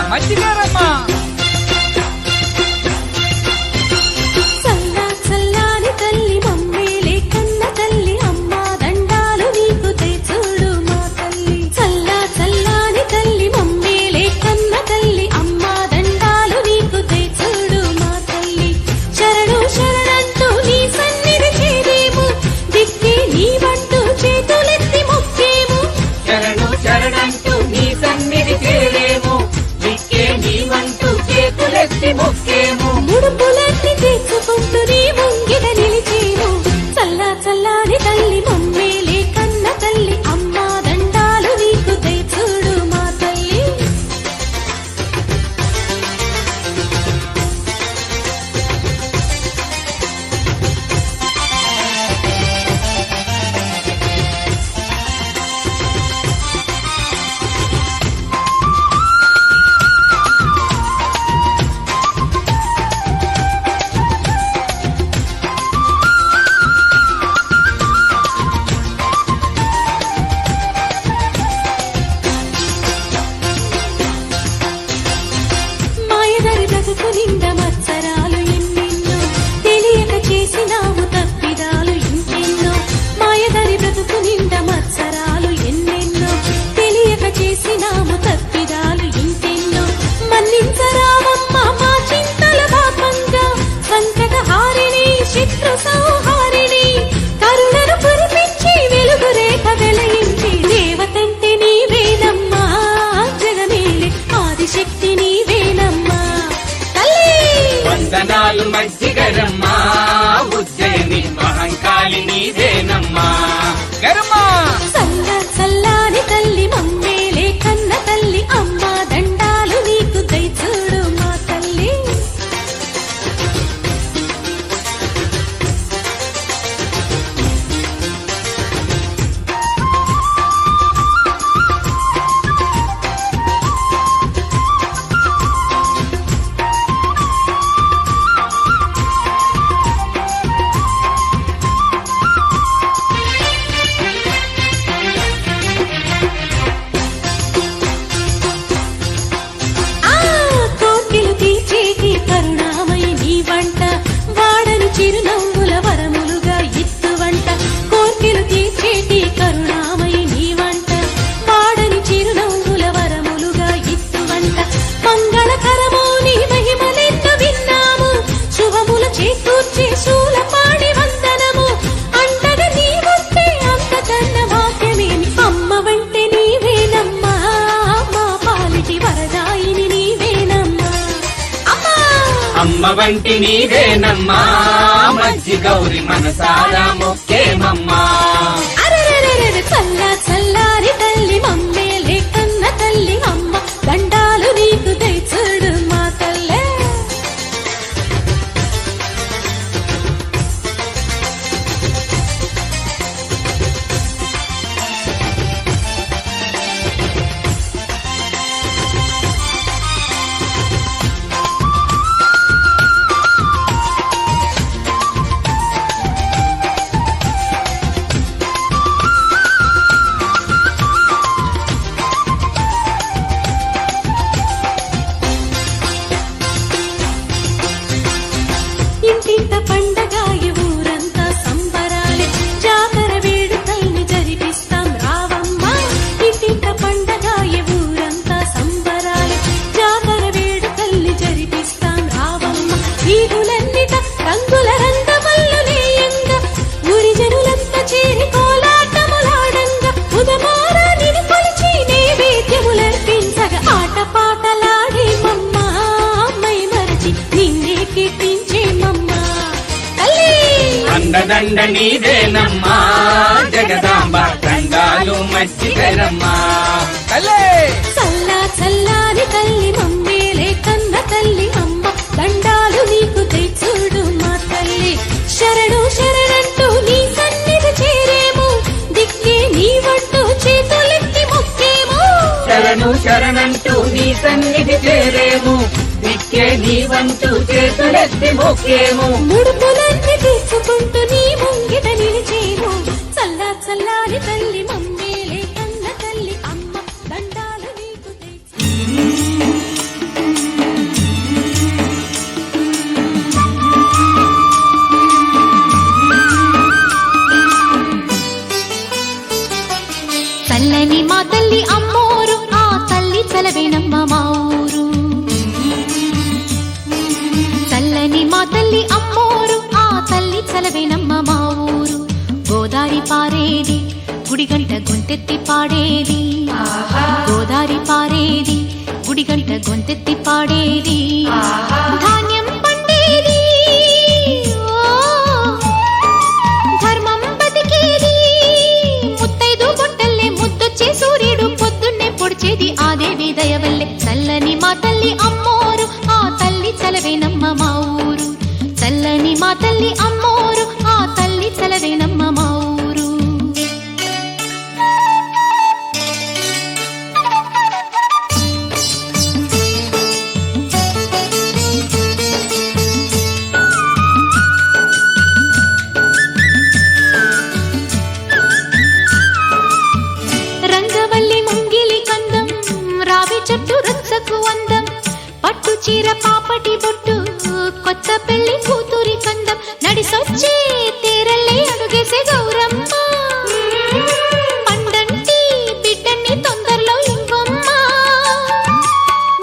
మజ్జిగారమ్మ ముడుపులన్నీ తీర్చుకుంటూ నీ ముంగిట నిలిచేను చల్లా చల్లాని తల్లి మమ్మేలే కన్న తల్లి అమ్మా దండాలు నీకు తెచ్చుడు మా తల్లి నిండా మత్సరాలు ఎన్నెన్నో తెలియక చేసినాము తప్పిదాలు ఇంకెన్నో మాయదారి బ్రతుకు నిండా మత్సరాలు ఎన్నెన్నో తెలియక చేసినాము తప్పిదాలు ఇంకెన్నో మన్నించరామమ్మ మా చింతల పాపంగా సంకట హారిణి శత్రు సంహారిణి కరుణను కురిపించి వెలుగు రేఖ వెలయించి దేవతంటే నీవేనమ్మా జగమేలే ఆదిశక్తి నీవేనమ్మా వందనాలు మజ్జిగరమ్మా ఉజ్జయిని మహంకాళి నీదేనమ్మా గరమ్మా చల్ల చల్లాని తల్లి మమ్మేలే కన్న తల్లి అమ్మా దండాలు నీకు దయచూడు మా తల్లి చిరునవ్వుల వరములుగా ఇత్తువంట కోర్కెలు తీర్చేటి కరుణామై నీ వంట వాడని చిరునవ్వుల వరములుగా ఇత్తువంట మంగళకరమో నీ మహిమలెన్నో విన్నాము శుభముల చేకూర్చే శూలపాణి వందనము అంటగా నీ వస్తే అంతకన్న వాక్యమేమి అమ్మ వంటే నీవేనమ్మా మా పాలిటి వరదాయిని నీవేనమ్మా అమ్మ వంటి నీవేనమ్మా మజ్జి గౌరి మనసారా మొక్కేమమ్మా చల్లా చల్లారి తల్లి మమ్మేలే కన్న తల్లి అమ్మ దండాలు నీకు తెచ్చుడు మా తల్లే ఇంటింత పండగాయ ఊరంతా సంబరాలే జాతర వేడుకల్ని జరిపిస్తాం రావమ్మా ఇంటింత పండగాయ ఊరంతా సంబరాలే జాతర వేడుకల్ని జరిపిస్తాం రావమ్మ వీధులన్నిట రంగుల రంగమల్లు లేయంగా ఊరి జనులంతా చేరి కోలాటములాడంగా ఉదమారా నిన్ను కొలిచి నైవేద్యములర్పించగా ఆట పాటలాడే మమ్మ మై మరచి నిన్నే కీర్తించే అండదండ నీదేనమ్మా జగదాంబ దండాలు మజ్జిగరమ్మా చల్లా చల్లాని తల్లి మమ్మేలే కన్న తల్లి అమ్మ దండాలు నీకు తెచ్చుడు మా తల్లి శరణు శరణంటూ నీ సన్నిధి చేరేము దిక్కే నీ వంటూ చేతులెత్తి మొక్కేము శరణు శరణంటూ నీ సన్నిధి చేరేము దిక్కే నీ వంటూ చేతులెత్తి మొక్కేము ముడుపులన్నీ తీర్చుకుంటూ నీ ముంగిట నిలిచేము చల్లా చల్లాని తల్లి మమ్మేలే కన్న తల్లి అమ్మ దండాలు నీకు తెచ్చు గుడిగంట గొంతెత్తి పాడేది గోదారి పారేది గుడిగంట గొంతెత్తి పాడేది ధాన్యం పండేది ధర్మం బతికేది ముత్తైదు గుంటల్లే ముద్దొచ్చే సూర్యుడు పొద్దున్నే పొడిచేది ఆ దేవి దయవల్లే చల్లని మా తల్లి అమ్మోరు ఆ తల్లి చలవేనమ్మ మా ఊరు చల్లని మా తల్లి అమ్మోరు ఆ తల్లి చలవేనమ్మ మా ఊరు రంగవల్లి ముంగిలి కందం రావి చెట్టు రచ్చకు అందం పట్టు చీర పాపటి బొట్టు కొత్త పెళ్లి కూతురి కందం నడిసొచ్చే తేరల్లే అడుగేసే గౌరమ్మ పండంటి బిడ్డన్ని తొందరలో ఇంకొమ్మ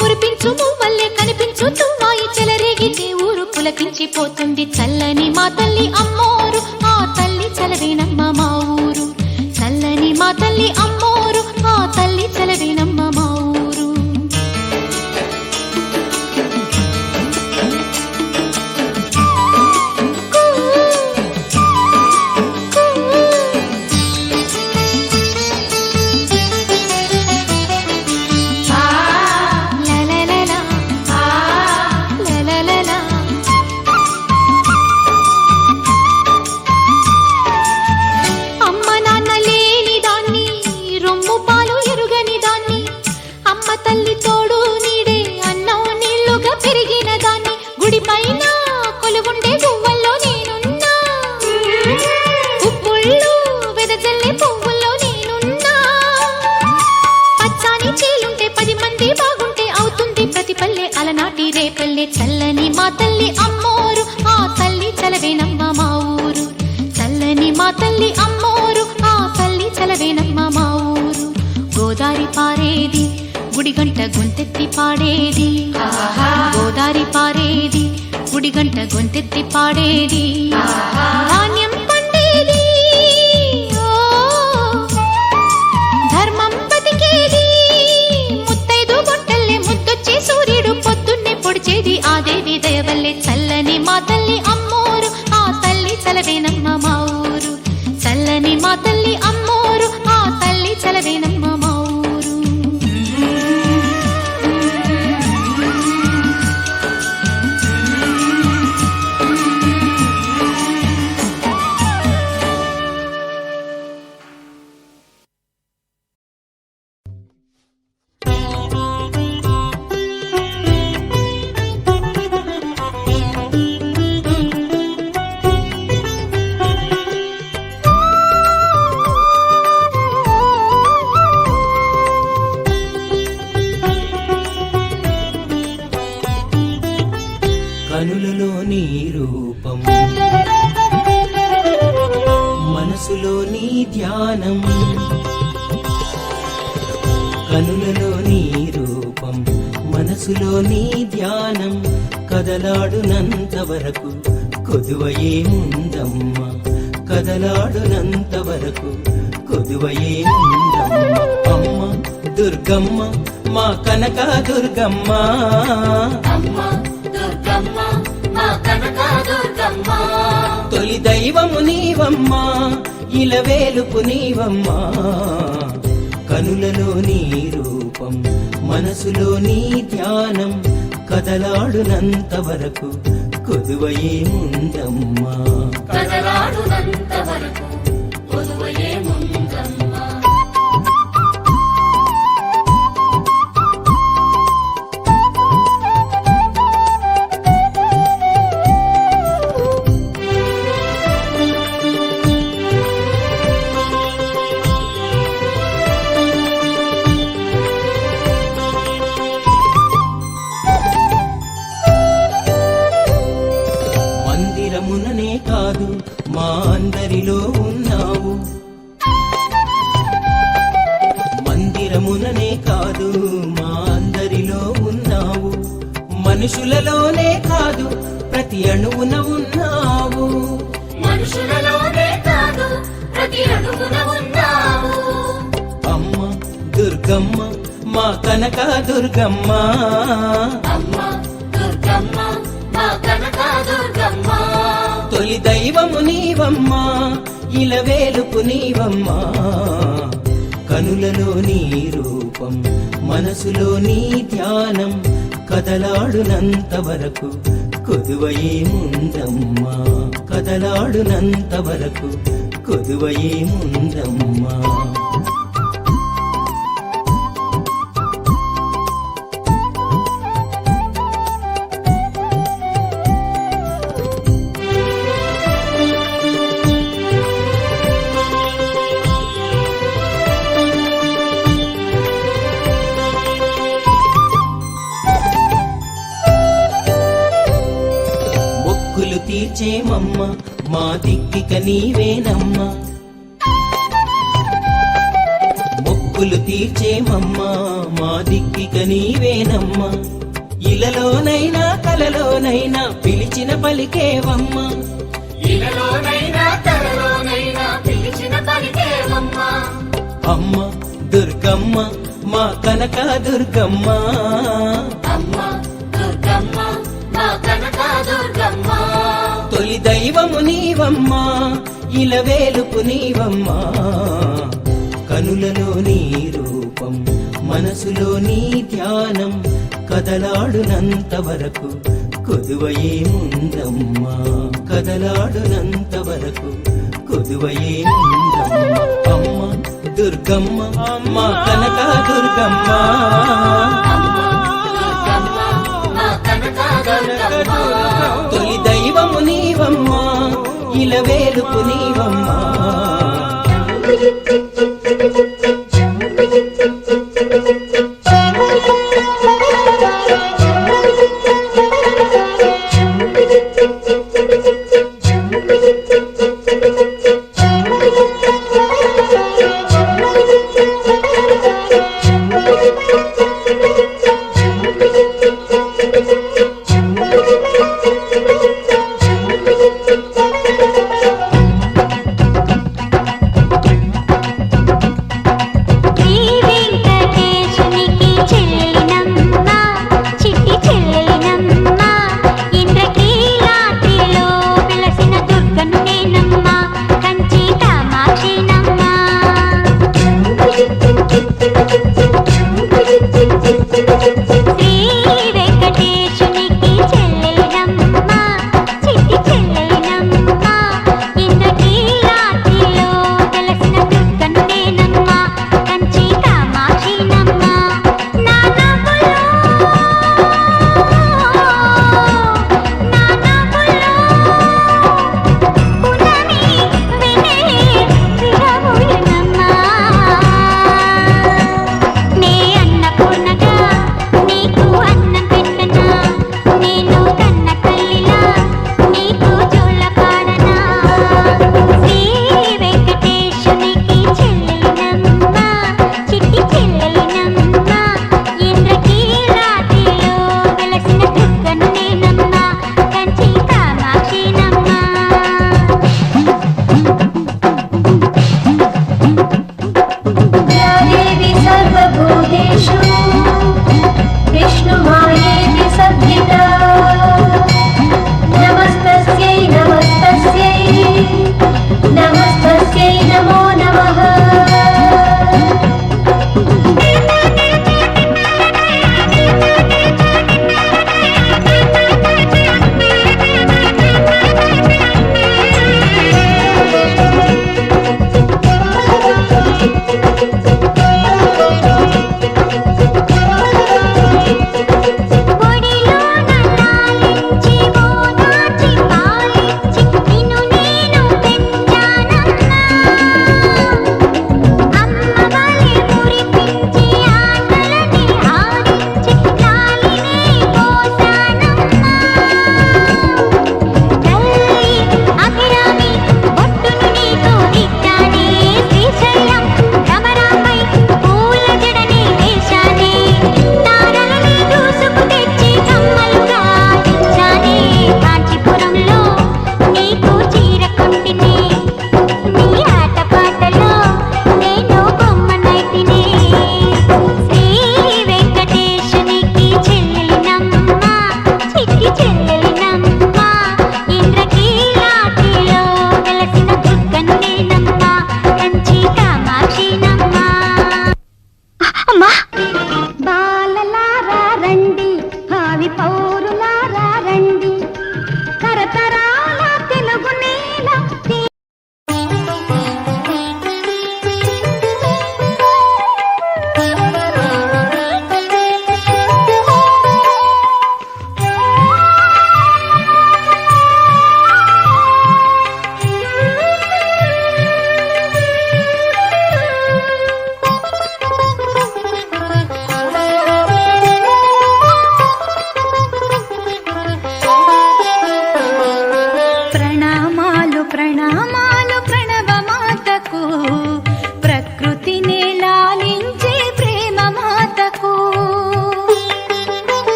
మురిపించు మువ్వల్లే కనిపించు తుమ్మాయి చెలరేగితే ఊరు పులకించిపోతుంది చల్లని మా తల్లి అమ్మోరు ఆ తల్లి చలవేనమ్మ మా ఊరు చల్లని మా తల్లి అమ్మోరు ఆ తల్లి చలవేనమ్మ మా ఊరు అలనాటి రేపల్లె చల్లని మా తల్లి అమ్మోరు ఆ తల్లి చలవేనమ్మ మా ఊరు చల్లని మా తల్లి అమ్మోరు ఆ తల్లి చలవేనమ్మ మా ఊరు గోదారి పారేది గుడిగంట గొంతెత్తి పాడేది గోదారి పారేది గుడిగంట గొంతెత్తి పాడేది ధాన్యం పండేది ధర్మం బతికేది ముత్తైదు గుంటల్లే ముద్దొచ్చే సూర్యుడు పొద్దున్నే పొడిచేది ఆ దేవి దయవల్లే చల్లని మా తల్లి అమ్మోరు ఆ తల్లి చలవేనమ్మ మా ఊరు చల్లని మా తల్లి అమ్మోరు ఆ తల్లి చలవేనమ్మ మా ఊరు కనులలో నీ రూపం మనసులో నీ ధ్యానం కనులలో నీ రూపం మనసులో నీ ధ్యానం కదలాడునంత వరకు కొదువయేముందమ్మా కదలాడునంత వరకు కొదువయేముందమ్మ అమ్మ దుర్గమ్మ మా కనక దుర్గమ్మ తొలి దైవము నీవమ్మా ఇలవేలుపు నీవమ్మా కనులలో నీ రూపం మనసులో నీ ధ్యానం కదలాడునంత వరకు కొదువయేముందమ్మా కదలాడునంత వరకు కొదువయేముందమ్మా మందిరముననే కాదు మా అందరిలో ఉన్నావు మందిరముననే కాదు మా అందరిలో ఉన్నావు మనుషులలోనే కాదు ప్రతి అణువున ఉన్నావు మనుషులలోనే కాదు ప్రతి అణువున ఉన్నావు దుర్గమ్మ మా కనక దుర్గమ్మ అమ్మ దుర్గమ్మ మా కనక దుర్గమ్మ తొలి దైవము నీవమ్మ ఇలవేలుపు నీవమ్మ కనులలో నీ రూపం మనసులో నీ ధ్యానం కదలాడునంత వరకు కొదువయే ముందమ్మా కదలాడునంత వరకు కొదువయే ముందమ్మా మొక్కులు తీర్చేమమ్మ మా దిక్కిక నీవేనమ్మ మొక్కులు తీర్చేమమ్మ మా దిక్కిక నీవేనమ్మ ఇలలోనైనా కలలోనైనా పిలిచిన పలికేవమ్మ ఇలలోనైనా తలలోనైనా పిలిచిన పలికేవమ్మ అమ్మ దుర్గమ్మ మా కనక దుర్గమ్మ అమ్మ దుర్గమ్మ మా కనక దుర్గమ్మ తొలి దైవము నీవమ్మ ఇలవేలుపు నీవమ్మ కనులలో నీ రూపం మనసులో నీ ధ్యానం కదలాడునంత వరకు కొదువయే ముందమ్మా కదలాడునంత వరకు కొదువయే ముందమ్మ అమ్మ దుర్గమ్మ మా కనక దుర్గమ్మ అమ్మ దుర్గమ్మ మా కనక దుర్గమ్మ తొలి దైవము నీవమ్మ ఇలవేలుపు నీవమ్మ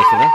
వస్తుందా